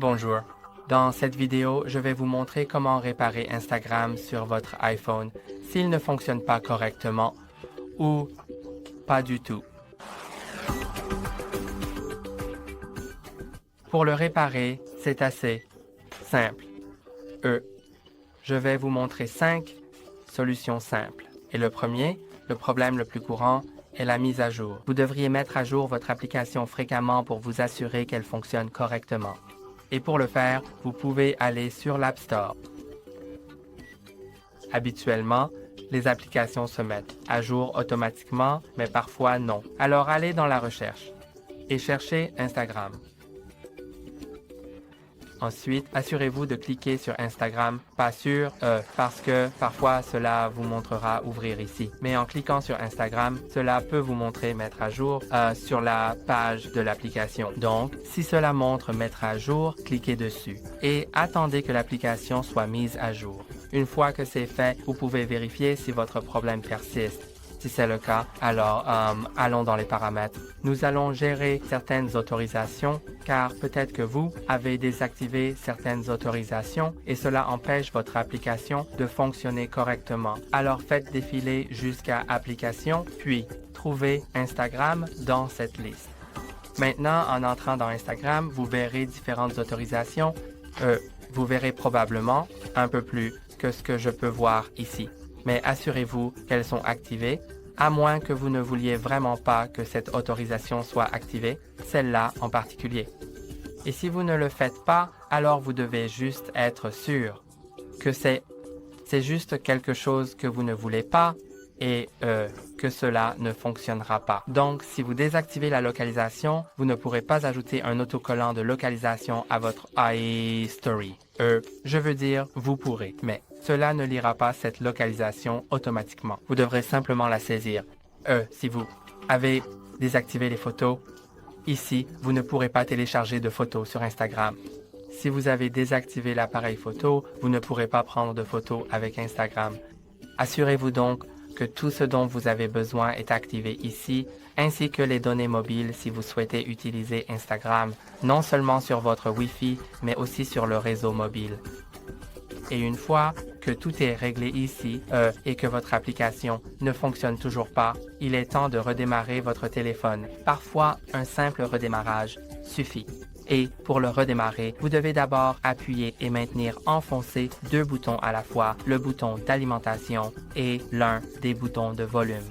Bonjour. Dans cette vidéo, je vais vous montrer comment réparer Instagram sur votre iPhone s'il ne fonctionne pas correctement ou pas du tout. Pour le réparer, c'est assez simple. Je vais vous montrer 5 solutions simples. Et le problème le plus courant, est la mise à jour. Vous devriez mettre à jour votre application fréquemment pour vous assurer qu'elle fonctionne correctement. Et pour le faire, vous pouvez aller sur l'App Store. Habituellement, les applications se mettent à jour automatiquement, mais parfois non. Alors allez dans la recherche et cherchez Instagram. Ensuite, assurez-vous de cliquer sur Instagram, pas sur parce que parfois cela vous montrera ouvrir ici. Mais en cliquant sur Instagram, cela peut vous montrer mettre à jour sur la page de l'application. Donc, si cela montre mettre à jour, cliquez dessus et attendez que l'application soit mise à jour. Une fois que c'est fait, vous pouvez vérifier si votre problème persiste. Si c'est le cas, alors allons dans les paramètres. Nous allons gérer certaines autorisations car peut-être que vous avez désactivé certaines autorisations et cela empêche votre application de fonctionner correctement. Alors faites défiler jusqu'à Application, puis trouvez Instagram dans cette liste. Maintenant, en entrant dans Instagram, vous verrez différentes autorisations. Vous verrez probablement un peu plus que ce que je peux voir ici. Mais assurez-vous qu'elles sont activées, à moins que vous ne vouliez vraiment pas que cette autorisation soit activée, celle-là en particulier. Et si vous ne le faites pas, alors vous devez juste être sûr que c'est juste quelque chose que vous ne voulez pas et que cela ne fonctionnera pas. Donc, si vous désactivez la localisation, vous ne pourrez pas ajouter un autocollant de localisation à votre iStory. Je veux dire, vous pourrez, mais cela ne lira pas cette localisation automatiquement. Vous devrez simplement la saisir. Si vous avez désactivé les photos, ici, vous ne pourrez pas télécharger de photos sur Instagram. Si vous avez désactivé l'appareil photo, vous ne pourrez pas prendre de photos avec Instagram. Assurez-vous donc que tout ce dont vous avez besoin est activé ici, ainsi que les données mobiles si vous souhaitez utiliser Instagram, non seulement sur votre Wi-Fi, mais aussi sur le réseau mobile. Et une fois que tout est réglé ici et que votre application ne fonctionne toujours pas, il est temps de redémarrer votre téléphone. Parfois, un simple redémarrage suffit. Et pour le redémarrer, vous devez d'abord appuyer et maintenir enfoncé 2 boutons à la fois, le bouton d'alimentation et l'un des boutons de volume.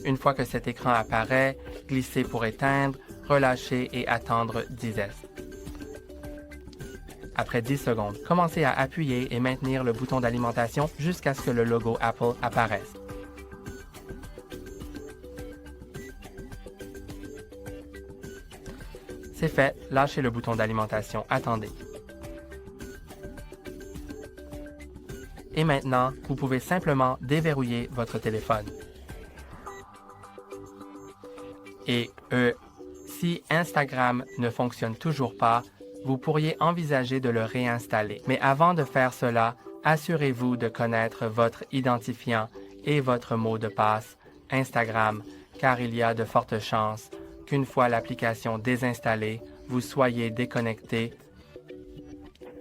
Une fois que cet écran apparaît, glissez pour éteindre, relâchez et attendre 10 s. Après 10 secondes, commencez à appuyer et maintenir le bouton d'alimentation jusqu'à ce que le logo Apple apparaisse. C'est fait, lâchez le bouton d'alimentation, attendez. Et maintenant, vous pouvez simplement déverrouiller votre téléphone. Et si Instagram ne fonctionne toujours pas, vous pourriez envisager de le réinstaller. Mais avant de faire cela, assurez-vous de connaître votre identifiant et votre mot de passe Instagram, car il y a de fortes chances qu'une fois l'application désinstallée, vous soyez déconnecté.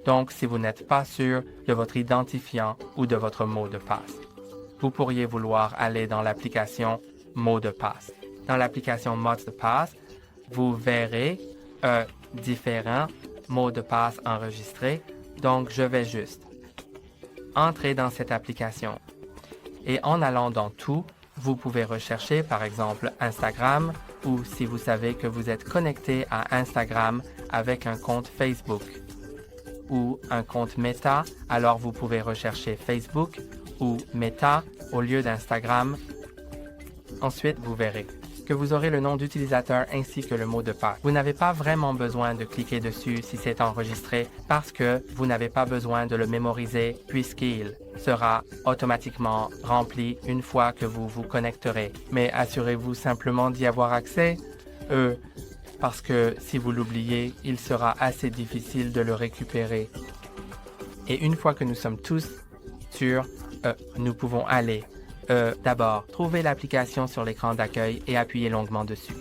Donc, si vous n'êtes pas sûr de votre identifiant ou de votre mot de passe, vous pourriez vouloir aller dans l'application Mots de passe. Dans l'application Mots de passe, vous verrez différents mots de passe enregistrés. Donc, je vais juste entrer dans cette application. Et en allant dans Tout, vous pouvez rechercher par exemple Instagram ou si vous savez que vous êtes connecté à Instagram avec un compte Facebook ou un compte Meta, alors vous pouvez rechercher Facebook ou Meta au lieu d'Instagram. Ensuite, vous verrez que vous aurez le nom d'utilisateur ainsi que le mot de passe. Vous n'avez pas vraiment besoin de cliquer dessus si c'est enregistré parce que vous n'avez pas besoin de le mémoriser puisqu'il sera automatiquement rempli une fois que vous vous connecterez. Mais assurez-vous simplement d'y avoir accès parce que si vous l'oubliez, il sera assez difficile de le récupérer. Et une fois que nous sommes tous sûrs, nous pouvons aller d'abord, trouvez l'application sur l'écran d'accueil et appuyez longuement dessus.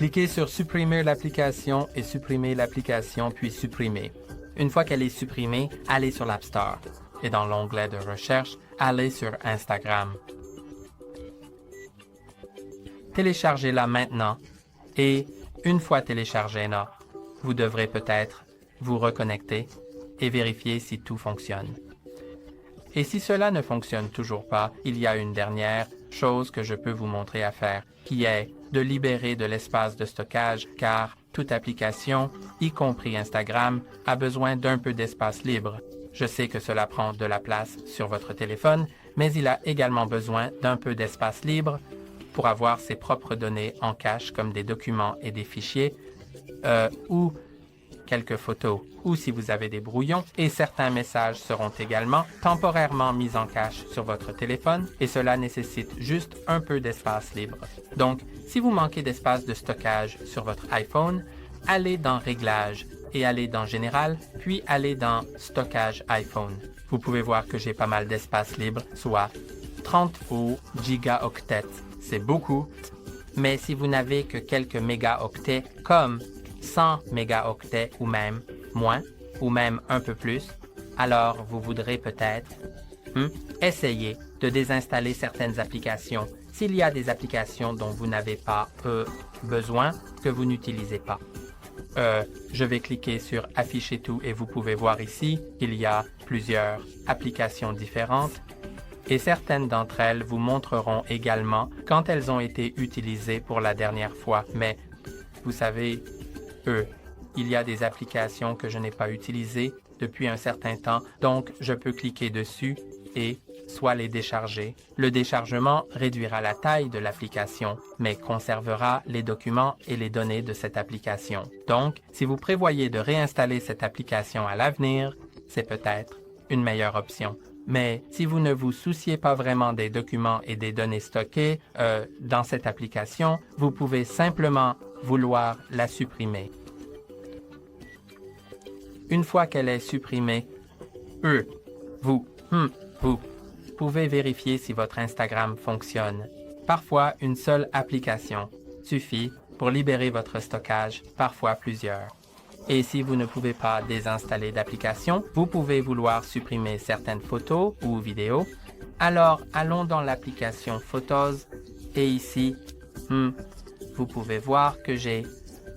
Cliquez sur supprimer l'application et supprimez l'application puis supprimer. Une fois qu'elle est supprimée, allez sur l'App Store et dans l'onglet de recherche, allez sur Instagram. Téléchargez-la maintenant et une fois téléchargée là, vous devrez peut-être vous reconnecter et vérifier si tout fonctionne. Et si cela ne fonctionne toujours pas, il y a une dernière chose que je peux vous montrer à faire, qui est de libérer de l'espace de stockage, car toute application, y compris Instagram, a besoin d'un peu d'espace libre. Je sais que cela prend de la place sur votre téléphone, mais il a également besoin d'un peu d'espace libre pour avoir ses propres données en cache comme des documents et des fichiers ou quelques photos, ou si vous avez des brouillons, et certains messages seront également temporairement mis en cache sur votre téléphone, et cela nécessite juste un peu d'espace libre. Donc, si vous manquez d'espace de stockage sur votre iPhone, allez dans Réglages et allez dans Général, puis allez dans Stockage iPhone. Vous pouvez voir que j'ai pas mal d'espace libre, soit 30 ou gigaoctets. C'est beaucoup, mais si vous n'avez que quelques mégaoctets comme 100 mégaoctets ou même moins, ou même un peu plus, alors vous voudrez peut-être essayer de désinstaller certaines applications s'il y a des applications dont vous n'avez pas besoin, que vous n'utilisez pas. Je vais cliquer sur Afficher tout et vous pouvez voir ici qu'il y a plusieurs applications différentes et certaines d'entre elles vous montreront également quand elles ont été utilisées pour la dernière fois. Mais vous savez, il y a des applications que je n'ai pas utilisées depuis un certain temps, donc je peux cliquer dessus et soit les décharger. Le déchargement réduira la taille de l'application, mais conservera les documents et les données de cette application. Donc, si vous prévoyez de réinstaller cette application à l'avenir, c'est peut-être une meilleure option. Mais si vous ne vous souciez pas vraiment des documents et des données stockées dans cette application, vous pouvez simplement vouloir la supprimer. Une fois qu'elle est supprimée, vous pouvez vérifier si votre Instagram fonctionne. Parfois, une seule application suffit pour libérer votre stockage, parfois plusieurs. Et si vous ne pouvez pas désinstaller d'application, vous pouvez vouloir supprimer certaines photos ou vidéos. Alors, allons dans l'application Photos et ici, vous pouvez voir que j'ai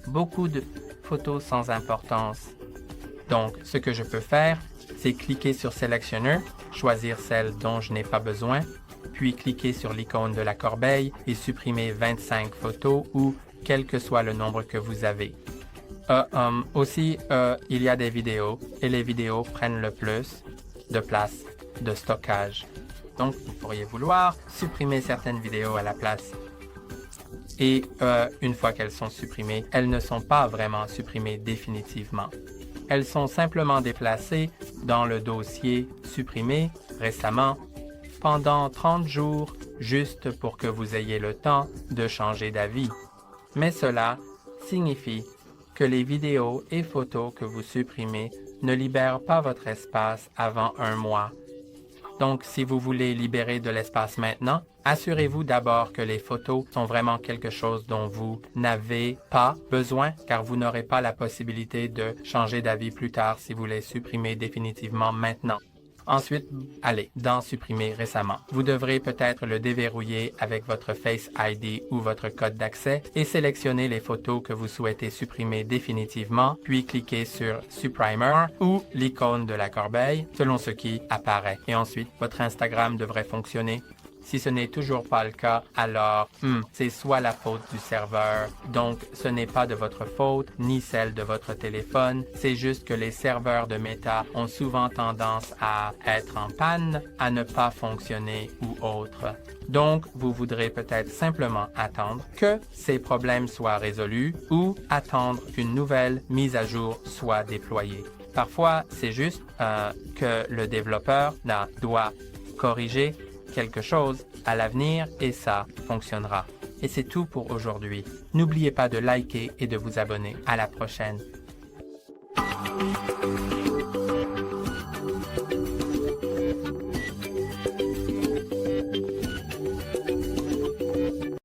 beaucoup de photos sans importance. Donc, ce que je peux faire, c'est cliquer sur Selectioner, choisir celle dont je n'ai pas besoin, puis cliquer sur l'icône de la corbeille et supprimer 25 photos ou quel que soit le nombre que vous avez. Aussi, il y a des vidéos et les vidéos prennent le plus de place de stockage. Donc, vous pourriez vouloir supprimer certaines vidéos à la place. Et une fois qu'elles sont supprimées, elles ne sont pas vraiment supprimées définitivement. Elles sont simplement déplacées dans le dossier supprimé récemment pendant 30 jours, juste pour que vous ayez le temps de changer d'avis. Mais cela signifie que les vidéos et photos que vous supprimez ne libèrent pas votre espace avant un mois. Donc, si vous voulez libérer de l'espace maintenant, assurez-vous d'abord que les photos sont vraiment quelque chose dont vous n'avez pas besoin, car vous n'aurez pas la possibilité de changer d'avis plus tard si vous les supprimez définitivement maintenant. Ensuite, allez dans Supprimer récemment. Vous devrez peut-être le déverrouiller avec votre Face ID ou votre code d'accès et sélectionner les photos que vous souhaitez supprimer définitivement, puis cliquez sur Supprimer ou l'icône de la corbeille selon ce qui apparaît. Et ensuite, votre Instagram devrait fonctionner. Si ce n'est toujours pas le cas, alors c'est soit la faute du serveur, donc ce n'est pas de votre faute, ni celle de votre téléphone, c'est juste que les serveurs de Meta ont souvent tendance à être en panne, à ne pas fonctionner ou autre. Donc, vous voudrez peut-être simplement attendre que ces problèmes soient résolus ou attendre qu'une nouvelle mise à jour soit déployée. Parfois, c'est juste que le développeur doit corriger quelque chose à l'avenir et ça fonctionnera. Et c'est tout pour aujourd'hui. N'oubliez pas de liker et de vous abonner. À la prochaine.